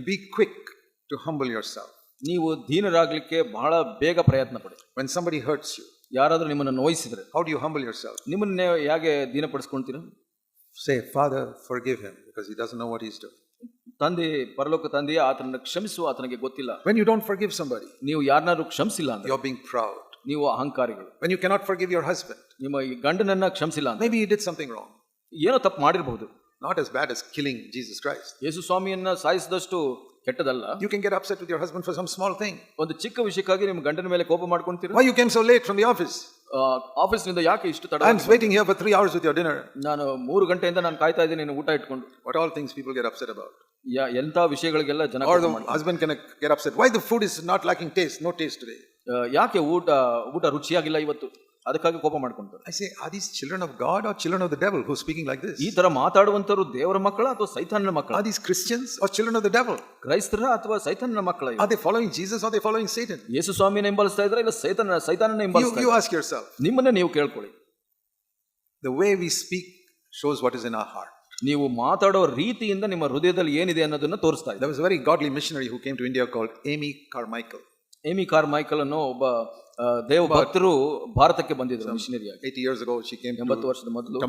Be quick to humble yourself. ನೀವು ದೀನರಾಗಲಿಕ್ಕೆ ಬಹಳ ಬೇಗ ಪ್ರಯತ್ನ ಪಡಿ. When somebody hurts you, ಯಾರಾದರೂ ನಿಮ್ಮನ್ನು ನೋಯಿಸಿದ್ರೆ how do you humble yourself? ನಿಮ್ಮನ್ನೇ ಹೇಗೆ ದೀನಪಡಿಸ್ಕೊಳ್ತೀರಾ? Say, Father, forgive him because he doesn't know what he's doing. ತಂದೆ, ಪರಲೋಕ ತಂದೆಯೇ ಆತನನ್ನು ಕ್ಷಮಿಸು, ಆತನಿಗೆ ಗೊತ್ತಿಲ್ಲ. When you don't forgive somebody, ನೀವು ಯಾರನ್ನಾದ್ರೂ ಕ್ಷಮಿಸಿಲ್ಲ ಅಂದ್ರೆ you're being proud. ನೀವು ಅಹಂಕಾರಿಗಳು. When you cannot forgive your husband, ನಿಮ್ಮ ಈ ಗಂಡನನ್ನ ಕ್ಷಮಿಸಿಲ್ಲ ಅಂದ್ರೆ maybe he did something wrong. ಏನೋ ತಪ್ಪು ಮಾಡಿರಬಹುದು. Not as bad as killing Jesus Christ. Yesu ಸ್ವಾಮಿಯನ್ನ ಸಾಯಿಸಿದಷ್ಟು ಕೆಟ್ಟದಲ್ಲ. You can get upset with your husband for some small thing. ಒಂದು ಚಿಕ್ಕ ವಿಷಯಕ್ಕಾಗಿ ನಿಮ್ಮ ಗಂಡನ ಮೇಲೆ ಕೋಪ ಮಾಡ್ಕೊಂತೀರಾ? Why you came so late from the office? ಆಫೀಸ್ನಿಂದ ಯಾಕೆ ಇಷ್ಟು ತಡ? I'm waiting here for 3 hours with your dinner. ನಾನು 3 ಗಂಟೆಯಿಂದ ನಾನು ಕಾಯ್ತಾ ಇದ್ದೀನಿ ನೀನು ಊಟ ಇಟ್ಕೊಂಡು. What all things people get upset about? ಎಂತ ವಿಷಯಗಳಿಗೆಲ್ಲ ಜನ Or the husband can get upset. Why the food is not lacking taste? No taste today. ಯಾಕೆ ಊಟ ರುಚಿಯಾಗಿಲ್ಲ ಇವತ್ತು? ಅದಕ್ಕಾಗಿ ಕೋಪ ಮಾಡ್ಕೊಂತಾರೆ. I say, are these children of God or children of the devil who's speaking like this? ಈ ತರ ಮಾತಾಡುವಂತರು ದೇವರ ಮಕ್ಕಳ ಅಥವಾ ಸೈತಾನನ ಮಕ್ಕಳ? Are these Christians or children of the devil? ಕ್ರೈಸ್ತರ ಅಥವಾ ಸೈತಾನನ ಮಕ್ಕಳ? Are they following Jesus or are they following Satan? ಯೇಸು ಸ್ವಾಮಿಯನ್ನು ಹಿಂಬಾಲಿಸ್ತಾ ಇದ್ರಾ ಇಲ್ಲ ಸೈತಾನನ ಹಿಂಬಾಲಿಸ್ತಾ You ask yourself. ನಿಮ್ಮನ್ನೇ ನೀವು ಕೇಳ್ಕೊಳ್ಳಿ. The way we speak shows what is in our heart. ನೀವು ಮಾತಾಡೋ ರೀತಿಯಿಂದ ನಿಮ್ಮ ಹೃದಯದಲ್ಲಿ ಏನಿದೆ ಅನ್ನೋದನ್ನ ತೋರಿಸ್ತಾ ಇದೆ. There was a very godly missionary who came to India called Amy Carmichael. Amy Carmichael ಅನ್ನೋ ಒಬ್ಬ ದೇವ ಭಕ್ತರು ಭಾರತಕ್ಕೆ ಬಂದಿದ್ರು ಮಿಷನರಿ ಆಗಿ. 80 years ago she came to 80 ವರ್ಷದ ಮೊದಲು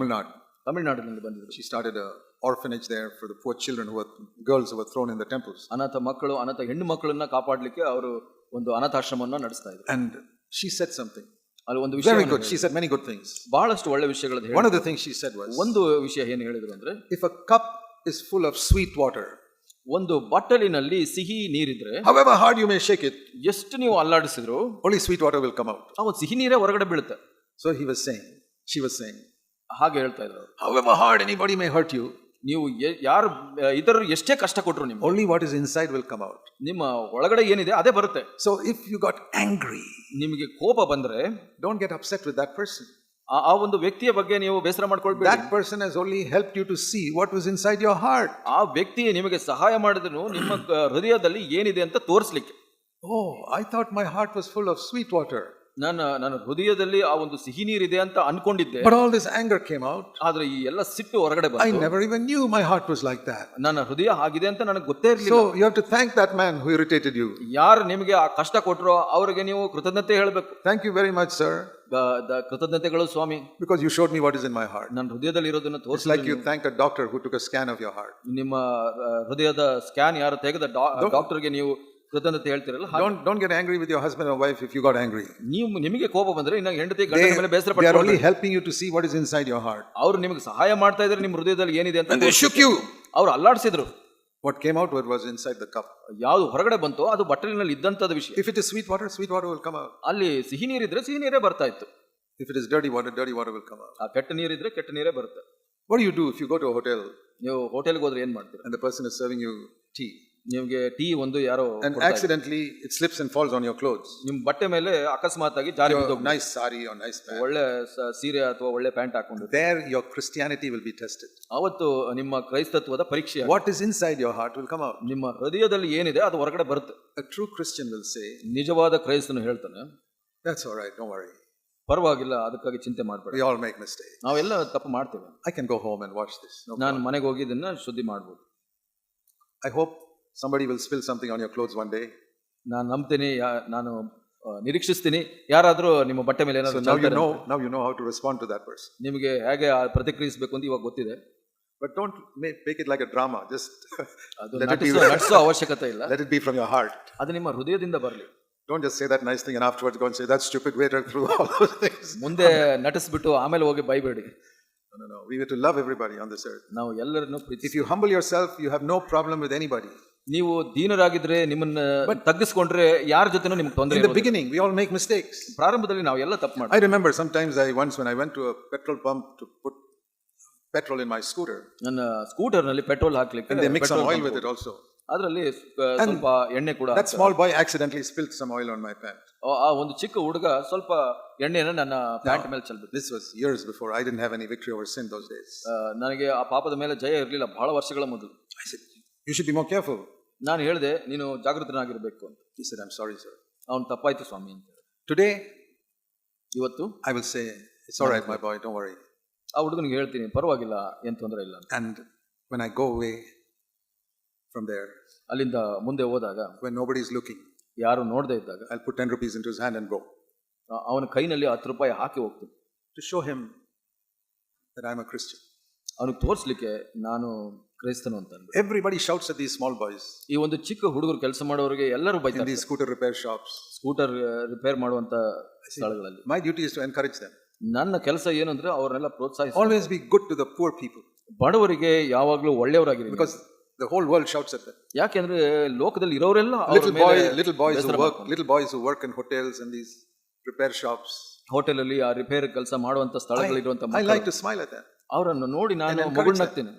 ತಮಿಳುನಾಡಿನಲ್ಲಿ ಬಂದಿದ್ರು. She started a orphanage there for the poor children who were girls who were thrown in the temples. ಅನಾಥ ಹೆಣ್ಣು ಮಕ್ಕಳನ್ನ ಕಾಪಾಡಲಿಕ್ಕೆ ಅವರು ಒಂದು ಅನಾಥಾಶ್ರಮವನ್ನು ನಡೆಸ್ತಾ ಇದ್ರು. And she said something ಅಲ್ಲಿ ಒಂದು ವಿಷಯ, very good. She said many good things. ಬಹಳಷ್ಟು ಒಳ್ಳೆ ವಿಷಯಗಳನ್ನು ಹೇಳಿದ್ರು. One of the things she said was, ಒಂದು ವಿಷಯ ಏನು ಹೇಳಿದ್ರು ಅಂದ್ರೆ, if a cup is full of sweet water, ಒಂದು ಬಟ್ಟಲಿನಲ್ಲಿ ಸಿಹಿ ನೀರಿದ್ರೆ, however hard you may shake it, ಎಷ್ಟು ನೀವು ಅಲ್ಲಾಡಿಸಿದ್ರು only sweet water will come out. ಆ ಒಂದು ಸಿಹಿ ನೀರೇ ಹೊರಗಡೆ ಬೀಳುತ್ತೆ. So she was saying, ಹಾಗೆ ಹೇಳ್ತಾ ಇದ್ರು, however hard anybody may hurt you, ನೀವು ಯಾರು ಇತರರು ಎಷ್ಟೇ ಕಷ್ಟ ಕೊಟ್ಟರು ನಿಮ್ಗೆ, only what is inside will come out. ನಿಮ್ಮ ಒಳಗಡೆ ಏನಿದೆ ಅದೇ ಬರುತ್ತೆ. So if you got angry, ನಿಮಗೆ ಕೋಪ ಬಂದ್ರೆ don't get upset with that person. ಆ ಒಂದು ವ್ಯಕ್ತಿಯ ಬಗ್ಗೆ ನೀವು ಬೇಸರ ಮಾಡ್ಕೊಳ್ಬೇಡಿ. That person has only helped you to see what was inside your heart. ಆ ವ್ಯಕ್ತಿ ನಿಮಗೆ ಸಹಾಯ ಮಾಡಿದನು ನಿಮ್ಮ ಹೃದಯದಲ್ಲಿ ಏನಿದೆ ಅಂತ ತೋರಿಸ್ಲಿಕ್ಕೆ. Oh, I thought my heart was full of sweet water. ನನ್ನ ಹೃದಯದಲ್ಲಿ ಆ ಒಂದು ಸಿಹಿ ನೀರಿದೆ ಅಂತ ಅನ್ಕೊಂಡಿದ್ದೆ. But all this anger came out. ಆದ್ರೆ ಈ ಎಲ್ಲ ಸಿಟ್ಟು ಹೊರಗಡೆ ಬಂತು. I never even knew my heart was like that. ನನ್ನ ಹೃದಯ ಆಗಿದೆ ಅಂತ ನನಗೆ ಗೊತ್ತೇ ಇರಲಿಲ್ಲ. So you have to thank that man who irritated you. ಯಾರು ನಿಮಗೆ ಆ ಕಷ್ಟ ಕೊಟ್ಟರೋ ಅವರಿಗೆ ನೀವು ಕೃತಜ್ಞತೆ ಹೇಳಬೇಕು. Thank you very much, sir. ಕೃತಜ್ಞತೆಗಳು Swami, because you showed me what is in my heart. ನನ್ನ ಹೃದಯದಲ್ಲಿ ಇರೋದನ್ನ ತೋರಿಸಿ. It's like you thank a doctor who took a scan of your heart. ನಿಮ್ಮ ಹೃದಯದ ಸ್ಕ್ಯಾನ್ ಯಾರು ತೆಗೆದ ಡಾಕ್ಟರ್ಗೆ ನೀವು ಕೃತಜ್ಞತೆ ಹೇಳ್ತಿರಲ್ಲ. Don't get angry with your husband or wife if you got angry. ನಿಮಗೆ ಕೋಪ ಬಂದ್ರೆ ಇನ್ನ ಹೆಂಡತಿ ಗಂಡನ ಮೇಲೆ ಬೇಸರ ಪಡ್ತಾರೆ. They are only helping you to see what is inside your heart. ಅವರು ನಿಮಗೆ ಸಹಾಯ ಮಾಡ್ತಾ ಇದ್ದಾರೆ ನಿಮ್ಮ ಹೃದಯದಲ್ಲಿ ಏನಿದೆ ಅಂತ. And they shook you. ಅವರು ಅಲ್ಲಾಡಿಸಿದ್ರು. What came out was inside the cup. ಯಾವುದು ಹೊರಗಡೆ ಬಂತೋ ಅದು ಬಟ್ಟಲಿನಲ್ಲಿ ಇದ್ದಂತದ ವಿಷಯ. If it is sweet water will come out. ಅಲ್ಲಿ ಸಿಹಿ ನೀರಿದ್ರೆ ಸಿಹಿ ನೀರೇ ಬರ್ತಾ ಇತ್ತು. If it is dirty water will come out. ಆ ಕೆಟ್ಟ ನೀರಿದ್ರೆ ಕೆಟ್ಟ ನೀರೇ ಬರುತ್ತೆ. What do you do if you go to a hotel? ನೀವು ಹೋಟೆಲ್ಗೆ ಹೋದ್ರೆ ಏನ್ ಮಾಡ್ತೀರಾ? And the person is serving you tea. ನಿಮಗೆ ಟೀ ಒಂದು ಯಾರೋ and accidentally it slips and falls on your clothes. ನಿಮ್ಮ ಬಟ್ಟೆ ಮೇಲೆ ಅಕಸ್ಮಾತ್ ಆಗಿ ಜಾರಿ ಬಿದ್ದು nice sari or nice pant. ಒಳ್ಳೆ ಸೀರೆ ಅಥವಾ ಒಳ್ಳೆ ಪ್ಯಾಂಟ್ ಹಾಕೊಂಡು there your Christianity will be tested. ಅವತ್ತು ನಿಮ್ಮ ಕ್ರೈಸ್ತತ್ವದ ಪರೀಕ್ಷೆ. What is inside your heart will come out. ನಿಮ್ಮ ಹೃದಯದಲ್ಲಿ ಏನಿದೆ ಅದು ಹೊರಗಡೆ ಬರುತ್ತೆ. A true Christian will say, ನಿಜವಾದ ಕ್ರೈಸ್ತನು ಹೇಳ್ತಾನೆ, that's all right, don't worry. ಪರವಾಗಿಲ್ಲ, ಅದಕ್ಕಾಗಿ ಚಿಂತೆ ಮಾಡಬೇಡಿ. We all make mistakes. ನಾವೆಲ್ಲ ತಪ್ಪು ಮಾಡ್ತೇವೆ. I can go home and watch this. ನಾನು ಮನೆಗೆ ಹೋಗಿ ಇದನ್ನ ಶುದ್ಧಿ ಮಾಡಬಹುದು. I hope somebody will spill something on your clothes one day. ನಾನು ನಂಬ್ತೀನಿ, ನಾನು ನಿರೀಕ್ಷಿಸ್ತೀನಿ ಯಾರಾದರೂ ನಿಮ್ಮ ಬಟ್ಟೆ ಮೇಲೆ ಏನಾದರೂ now you know how to respond to that person. ನಿಮಗೆ ಹೇಗೆ ಪ್ರತಿಕ್ರಿಯಿಸಬೇಕು ಅಂತ ಇವಾಗ ಗೊತ್ತಿದೆ. But don't make it like a drama. Just ಅದು ನಟಿಸೋ ಅವಶ್ಯಕತೆ ಇಲ್ಲ. Let it be from your heart. ಅದು ನಿಮ್ಮ ಹೃದಯದಿಂದ ಬರಲಿ. Don't just say that nice thing and afterwards go and say that stupid waiter threw all those things. ಮುಂದೆ ನಟಿಸ್ಬಿಟ್ಟು ಆಮೇಲೆ ಹೋಗಿ ಬೈಬೇಡಿ. No. We have to love everybody on this earth. ನಾವು ಎಲ್ಲರನ್ನು ಪ್ರೀತಿಸಿ. If you humble yourself, you have no problem with anybody. ನೀವು ದೀನರಾಗಿದ್ರೆ, ನಿಮ್ಮನ್ನ ತಗ್ಗಿಸಿಕೊಂಡ್ರೆ ಯಾರ ಜೊತೆನೂ ನಿಮಗೆ ತೊಂದರೆ ಇಲ್ಲ. In the beginning we all make mistakes. ಪ್ರಾರಂಭದಲ್ಲಿ ನಾವು ಎಲ್ಲ ತಪ್ಪು ಮಾಡ್ತೀವಿ. I remember sometimes once when I went to a petrol pump to put petrol in my scooter. ನನ್ನ ಸ್ಕೂಟರ್ ನಲ್ಲಿ ಪೆಟ್ರೋಲ್ ಹಾಕ್ಲಿಕ್ಕೆ and they mix some oil with it also. ಅದರಲ್ಲಿ ಸ್ವಲ್ಪ ಎಣ್ಣೆ ಕೂಡ. That small boy accidentally spilled some oil on my pant. ಆ ಒಂದು ಚಿಕ್ಕ ಹುಡುಗ ಸ್ವಲ್ಪ ಎಣ್ಣೆಯನ್ನು ನನ್ನ ಪ್ಯಾಂಟ್ ಮೇಲೆ ಚೆಲ್ಬಿಟ್ಟ. This was years before. I didn't have any victory over sin those days. ನನಗೆ ಆ ಪಾಪದ ಮೇಲೆ ಜಯ ಇರಲಿಲ್ಲ, ಬಹಳ ವರ್ಷಗಳ ಮೊದಲು. I said, you should be more careful. ನಾನು ಹೇಳಿದೆ, ನೀನು ಜಾಗೃತನಾಗಿರಬೇಕು ಅಂತ. He said, I'm sorry, sir. ಅವನು ತಪ್ಪಾಯ್ತು ಸ್ವಾಮಿ ಅಂತ. Today ಇವತ್ತು I will say, it's all right my boy, don't worry. ಆ ಹುಡುಗನಿಗೆ ಹೇಳ್ತೀನಿ, ಪರವಾಗಿಲ್ಲ, ಏನು ತೊಂದರೆ ಇಲ್ಲ. And when I go away from there, ಅಲ್ಲಿಂದ ಮುಂದೆ ಹೋದಾಗ when nobody is looking, ಯಾರು ನೋಡದೇ ಇದ್ದಾಗ I'll put 10 rupees into his hand and go ಅವನ ಕೈನಲ್ಲಿ 10 ರೂಪಾಯಿ ಹಾಕಿ ಹೋಗ್ತೀನಿ, to show him that I'm a Christian. ಅವನಿಗೆ ತೋರಿಸ್ಲಿಕ್ಕೆ ನಾನು ಕ್ರೈಸ್ತನು ಅಂತ ಅಂದ್ಬಿಟ್ಟು. Everybody shouts at these small boys ಈ ಒಂದು ಚಿಕ್ಕ ಹುಡುಗರು ಕೆಲಸ ಮಾಡೋರಿಗೆ ಎಲ್ಲರೂ in ಬೈತಾರೆ, these scooter repair shops. Scooter repair ಮಾಡುವಂತ ಸ್ಥಳಗಳಲ್ಲಿ. My duty is to encourage them. ನನ್ನ ಕೆಲಸ ಏನು ಅಂದ್ರೆ ಅವ್ರನ್ನೆಲ್ಲ ಪ್ರೋತ್ಸಾಹಿಸಿ, Always be good to the poor people, ಬಡವರಿಗೆ ಯಾವಾಗ್ಲೂ ಒಳ್ಳೆಯವರಾಗಿರಿ, because the whole world shouts at them. ಯಾಕೆಂದ್ರೆ ಲೋಕದಲ್ಲಿ ಇರೋರೆಲ್ಲ Little boys who work in hotels and these repair shops. Hotel ಅಲ್ಲಿ ಆ ರಿಪೇರ್ ಕೆಲಸ ಮಾಡುವಂತ ಸ್ಥಳಗಳಿರುವಂತ I like to smile at them, ಅವರನ್ನು ನೋಡಿ ನಾನು ಮುಗುಳ್ನಗ್ತೀನಿ,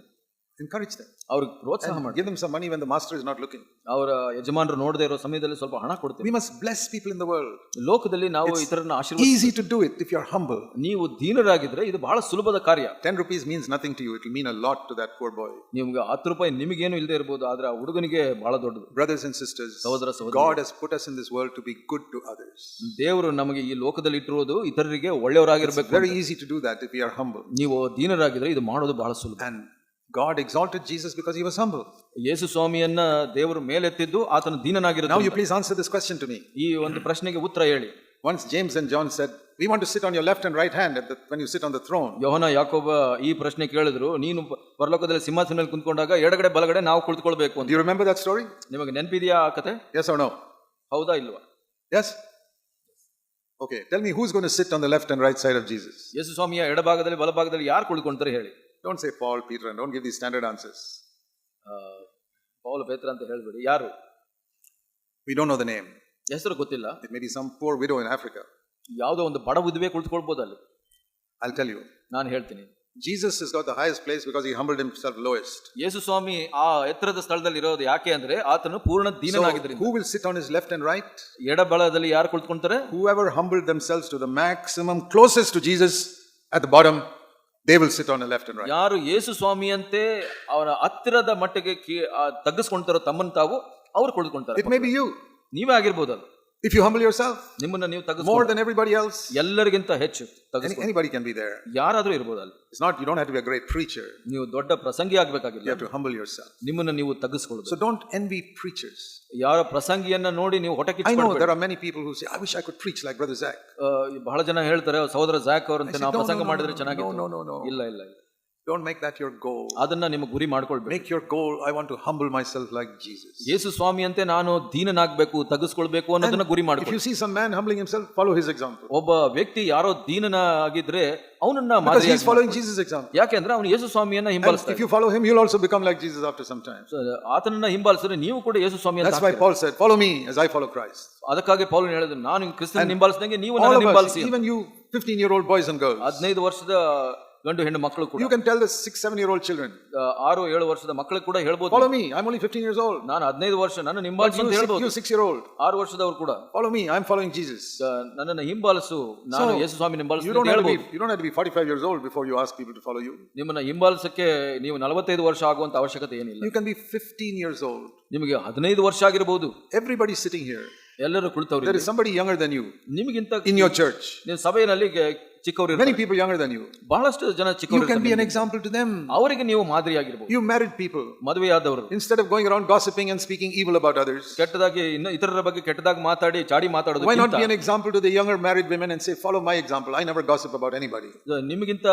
encourage them, ಅವ್ರಿಗೆ ಪ್ರೋತ್ಸಾಹ ಮಾಡಿ, give them some money when the master is not looking. ಅವರ ಯಜಮಾನರು ನೋಡದೇ ಇರೋ ಸಮಯದಲ್ಲಿ ಸ್ವಲ್ಪ ಹಣ ಕೊಡ್ತೀನಿ. We must bless people in the world. ಲೋಕದಲ್ಲಿ ನಾವು ಇತರರನ್ನ ಆಶೀರ್ವಾದ, Easy to do it if you are humble. ನೀವು ದೀನರಾಗಿದ್ರೆ ಇದು ಬಹಳ ಸುಲಭದ ಕಾರ್ಯ. 10 rupees means nothing to you, it will mean a lot to that poor boy. ನಿಮ್ಗೆ 10 ರೂಪಾಯಿ ನಿಮಗೇನು ಇಲ್ಲದೆ ಇರಬಹುದು, ಆದ್ರೆ ಆ ಹುಡುಗನಿಗೆ ಬಹಳ ದೊಡ್ಡದು. Brothers and sisters, God has put us in this world to be good to others. ದೇವರು ನಮಗೆ ಈ ಲೋಕದಲ್ಲಿ ಇಟ್ಟಿರೋದು ಇತರರಿಗೆ ಒಳ್ಳೆಯವರಾಗಿರ್ಬೇಕು. Very easy to do that if we are humble. ನೀವು ದೀನರಾಗಿದ್ರೆ ಇದು ಮಾಡೋದು ಬಹಳ ಸುಲಭ. And God exalted Jesus because he was humble. ಯೇಸು ಸ್ವಾಮಿಯನ್ನ ದೇವರು ಮೇಲೆತ್ತಿದ್ದು ಆತನು ದೀನನಾಗಿರುತ್ತಾನೆ. Now you please answer this question to me. ಈ ಒಂದು ಪ್ರಶ್ನೆಗೆ ಉತ್ತರ ಹೇಳಿ. Once James and John said, we want to sit on your left and right hand when you sit on the throne. ಯೋಹನ ಯಾಕೋಬ ಈ ಪ್ರಶ್ನೆ ಕೇಳಿದ್ರು, ನೀನು ಪರಲೋಕದಲ್ಲಿ ಸಿಂಹಾಸನ ಮೇಲೆ ಕುಂತ್ಕೊಂಡಾಗ ಎಡಗಡೆ ಬಲಗಡೆ ನಾವು ಕುಳಿತುಕೊಳ್ಳಬೇಕು ಅಂತ. Do you remember that story? ನಿಮಗೆ ನೆನಪಿದೆಯಾ ಆ ಕತೆ? Yes or no? ಹೌದಾ ಇಲ್ವಾ? Yes. Okay, tell me who's going to sit on the left and right side of Jesus? ಯೇಸು ಸ್ವಾಮಿಯ ಎಡಭಾಗದಲ್ಲಿ ಬಲಭಾಗದಲ್ಲಿ ಯಾರು ಕುಳಿತುಕೊಂತಾರೆ ಹೇಳಿ? Don't say Paul, Peter, and don't give these standard answers. ಪೌಲ ಪೇತ್ರ ಅಂತ ಹೇಳ್ಬೇಡಿ. ಯಾರು? We don't know the name. ಹೆಸರು ಗೊತ್ತಿಲ್ಲ. It may be some poor widow in Africa. ಯಾವುದೋ ಒಂದು ಬಡ ವಿಧವೆ ಕುಳಿತುಕೊಳ್ಬಹುದು ಅಲ್ಲಿ. I'll tell you. ನಾನು ಹೇಳ್ತೀನಿ. Jesus has got the highest place because he humbled himself lowest. ಯೇಸು ಸ್ವಾಮಿ ಆ ಎತ್ತರದ ಸ್ಥಳದಲ್ಲಿ ಇರೋದು ಯಾಕೆ ಅಂದ್ರೆ ಆತನು ಪೂರ್ಣ ದೀನನಾಗಿದ್ದರಿಂದ. Who will sit on his left and right? ಎಡಬಲದಲ್ಲಿ ಯಾರು ಕುಳಿತುಕೊಂತಾರೆ? Whoever humbled themselves to the maximum closest to Jesus at the bottom, they will sit on the left and right. ಯಾರು ಯೇಸು ಸ್ವಾಮಿಯಂತೆ ಅವರ ಹತ್ತಿರದ ಮಟ್ಟಿಗೆ ತಗ್ಗಿಸ್ಕೊಂತಾರೋ ತಮ್ಮನ್ನು ತಾವು ಅವರು ಕುಳಿತುಕೊಂತಾರೆ. It may be you. ನೀವೇ ಆಗಿರ್ಬೋದಲ್ಲ. If you humble yourself ನಿಮ್ಮನ್ನ ನೀವು more than everybody else, ಎಲ್ಲರಿಗಿಂತ ಹೆಚ್ಚು anybody can be there. ಯಾರಾದ್ರೂ ಇರ್ಬೋದಲ್ಲ. It's not, you don't have to be a great preacher. ನೀವು ದೊಡ್ಡ ಪ್ರಸಂಗಿ ಆಗ್ಬೇಕಾಗಿಲ್ಲ. You have to humble yourself. ನಿಮ್ಮನ್ನ ನೀವು ತಗ್ಗಿಸ್ಕೊಳ್ಳೋದು. So don't envy preachers. ಯಾರ ಪ್ರಸಂಗಿಯನ್ನ ನೋಡಿ ನೀವು ಹೊಟ್ಟೆ I know ಕಿಚ್ಚುಕೊಳ್ಳಬೇಡಿ. there are many people who say, I wish I could preach like Brother Zach. ಬಹಳ ಜನ ಹೇಳ್ತಾರೆ ಸಹೋದರ ಜಾಕ್ ಅವರಂತೆ ನಾವು ಪ್ರಸಂಗ ಮಾಡಿದ್ರೆ ಚೆನ್ನಾಗಿತ್ತು. No. ಇಲ್ಲ ಇಲ್ಲ. Don't make that your goal. ಅದನ್ನ ನಿಮ್ಮ ಗುರಿ ಮಾಡ್ಕೊಳ್ಬೇಕು. Make your goal, I want to humble myself like Jesus. ಯೇಸು ಸ್ವಾಮಿಯಂತೆ ನಾನು ದೀನನಾಗಬೇಕು, ತಗ್ಗಿಸ್ಕೊಳ್ಬೇಕು ಅನ್ನೋದನ್ನ ಗುರಿ If ಮಾಡ್ಕೊಳ್ಳಿ. you see some man humbling himself, follow his example. ಒಬ್ಬ ವ್ಯಕ್ತಿ ಯಾರೋ ದೀನನಾಗಿದ್ರೆ ಅವನನ್ನ Because he is following Jesus' example. ಯಾಕೆಂದ್ರೆ ಅವನು ಯೇಸು ಸ್ವಾಮಿಯನ್ನ And ಹಿಂಬಾಲಿಸ್ತಾನೆ. if you follow him, you'll also become like Jesus after some time. ಆತನನ್ನ ಹಿಂಬಾಲಿಸಿದ್ರೆ ನೀವು ಕೂಡ ಯೇಸು ಸ್ವಾಮಿಯನ್ನ. That's why Paul said, follow me as I follow Christ. ಅದಕ್ಕಾಗಿ ಪೌಲನು ಹೇಳಿದ್ರು, ನಾನು ಕ್ರಿಸ್ತನ ಹಿಂಬಾಲಿಸಿದಂಗೆ ನೀವು All ನನ್ನ of us, ಹಿಂಬಾಲಿಸಿ. even you 15-year-old boys and girls, 15 ವರ್ಷದ ಗಂಡು ಹೆಣ್ಣು ಮಕ್ಕಳು ಕೂಡ, you can tell the 6-7-year-old children, 6-7 ವರ್ಷದ ಮಕ್ಕಳು ಕೂಡ ಹೇಳ್ಬೋದು, follow me, I'm only 15 years old. ನಾನು 15 ವರ್ಷ ನನ್ನ ಹಿಂಬಾಲಿಸು ಅಂತ ಹೇಳ್ಬೋದು. You 6-year-old, 6 ವರ್ಷದವರು ಕೂಡ follow me, I'm following Jesus. ನನ್ನನ್ನು ಹಿಂಬಾಲಿಸು, ನಾನು ಯೇಸು ಸ್ವಾಮಿ ಹಿಂಬಾಲಿಸು. You don't have to be 45 years old before you ask people to follow you. ನಿಮ್ಮನ್ನ ಹಿಂಬಾಲಿಸಕ್ಕೆ ನೀವು 45 ವರ್ಷ ಆಗುವಂತ ಅವಶ್ಯಕತೆ ಏನಿಲ್ಲ. You can be 15 years old. ನಿಮಗೆ 15 ವರ್ಷ ಆಗಿರಬಹುದು. Everybody sitting here, ಎಲ್ಲರೂ ಕುಳಿತವರು, there is somebody younger than you ನಿಮಗಿಂತ in your church. ನೀವು ಸಭೆಯಲ್ಲಿ ಚಿಕ್ಕವರು, Many people younger than you. ಬಹಳಷ್ಟು ಜನ ಚಿಕ್ಕವರು. You can be an example to them. ಅವರಿಗೆ ನೀವು ಮಾದರಿಯಾಗಿರಬಹುದು. You married people, ಮದುವೆಯಾದವರು, instead of going around gossiping and speaking evil about others, ಕೆಟ್ಟದಾಗಿ ಇತರರ ಬಗ್ಗೆ ಕೆಟ್ಟದಾಗಿ ಮಾತಾಡಿ ಚಾಡಿ ಮಾತಾಡೋದು, why not be an example to the younger married women and say, follow my example, I never gossip about anybody. ನಿಮಗಿಂತ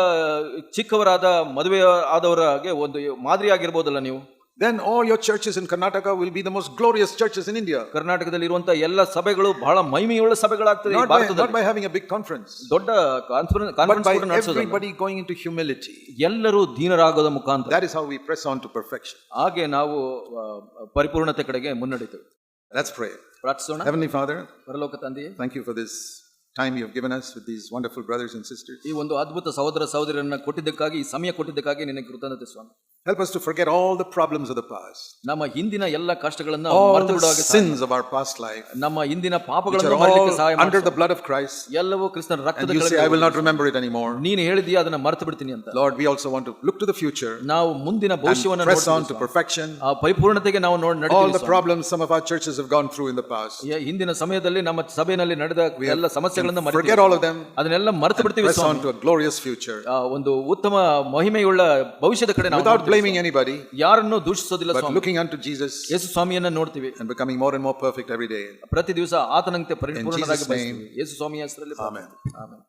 ಚಿಕ್ಕವರಾದ ಮದುವೆ ಆದವರಿಗೆ ಒಂದು ಮಾದರಿಯಾಗಿರ್ಬೋದಲ್ಲ ನೀವು. Then all your churches in Karnataka will be the most glorious churches in India. ಕರ್ನಾಟಕದಲ್ಲಿ ಇರುವಂತ ಎಲ್ಲ ಸಭೆಗಳು ಬಹಳ ಮಹಿಮೆಯುಳ್ಳ ಸಭೆಗಳಾಗ್ತದೆ. Not by having a big conference, ದೊಡ್ಡ ಕಾನ್ಫರೆನ್ಸ್ ಕೂಡ ನಡೆಸೋದು. everybody going into humility. ಎಲ್ಲರೂ ದೀನರಾಗೋದ ಮುಖಾಂತರ. That is how we press on to perfection. ಹಾಗೆ ನಾವು ಪರಿಪೂರ್ಣತೆ ಕಡೆಗೆ ಮುನ್ನಡೆಯುತ್ತೇವೆ. Let's pray. ಪ್ರಾರ್ಥಿಸೋಣ. Heavenly Father, ಪರಲೋಕ ತಂದೆಯೇ, thank you for this time you have given us with these wonderful brothers and sisters. ಈ ಒಂದು ಅದ್ಭುತ ಸಹೋದರ ಸಹೋದರಿಯರನ್ನ ಕೊಟ್ಟಿದ್ದಕ್ಕಾಗಿ, ಈ ಸಮಯ ಕೊಟ್ಟಿದ್ದಕ್ಕಾಗಿ ನಿನಗೆ ಕೃತಜ್ಞತೆ ಸ್ವಾಮಿ. Help us to forget all the problems of the past, ನಮ್ಮ ಹಿಂದಿನ ಎಲ್ಲ ಕಷ್ಟಗಳನ್ನು all ಮರೆತು the ಬಿಡುವಾಗ, sins of our past life, ನಮ್ಮ ಹಿಂದಿನ which ಪಾಪಗಳನ್ನು are ಮರೆಯಲಿಕ್ಕೆ all ಸಹಾಯ under ಮಾಡು. the blood of Christ. ಎಲ್ಲವೂ ಕ್ರಿಸ್ತನ ರಕ್ತದ And you say, I will not remember it anymore. ನೀನು ಹೇಳಿದೀಯ ಅದನ್ನ ಮರೆತು ಬಿಡ್ತೀನಿ ಅಂತ. Lord, we also want to look to the future ನಾವು ಮುಂದಿನ ಭವಿಷ್ಯವನ್ನು and press on to perfection. ಆ ಪರಿಪೂರ್ಣತೆಗೆ ನಾವು All the ನಡೀತೀವಿ. problems some of our churches have gone through in the past, ಹಿಂದಿನ ಸಮಯದಲ್ಲಿ ನಮ್ಮ ಸಭೆಯಲ್ಲಿ ನಡೆದ ಎಲ್ಲ ಸಮಸ್ಯೆಗಳು ಸಂಗತಿಗಳನ್ನ forget all of them, ಅದನ್ನೆಲ್ಲ ಮರೆತು ಬಿಡ್ತೀವಿ press on to a glorious future ಒಂದು ಉತ್ತಮ ಮಹಿಮೆಯುಳ್ಳ ಭವಿಷ್ಯದ ಕಡೆ ನಾವು without blaming anybody, ಯಾರನ್ನು ದೂಷಿಸೋದಿಲ್ಲ but Swami. looking unto Jesus ಯೇಸು ಸ್ವಾಮಿಯನ್ನ ನೋಡ್ತೀವಿ and becoming more and more perfect every day. ಪ್ರತಿ ದಿವಸ ಆತನಂತೆ ಪರಿಪೂರ್ಣರಾಗಿ Jesus' name. ಬಯಸ್ತೀವಿ. ಯೇಸು ಸ್ವಾಮಿಯ ಹೆಸರಲ್ಲಿ Amen. ಆಮೆನ್.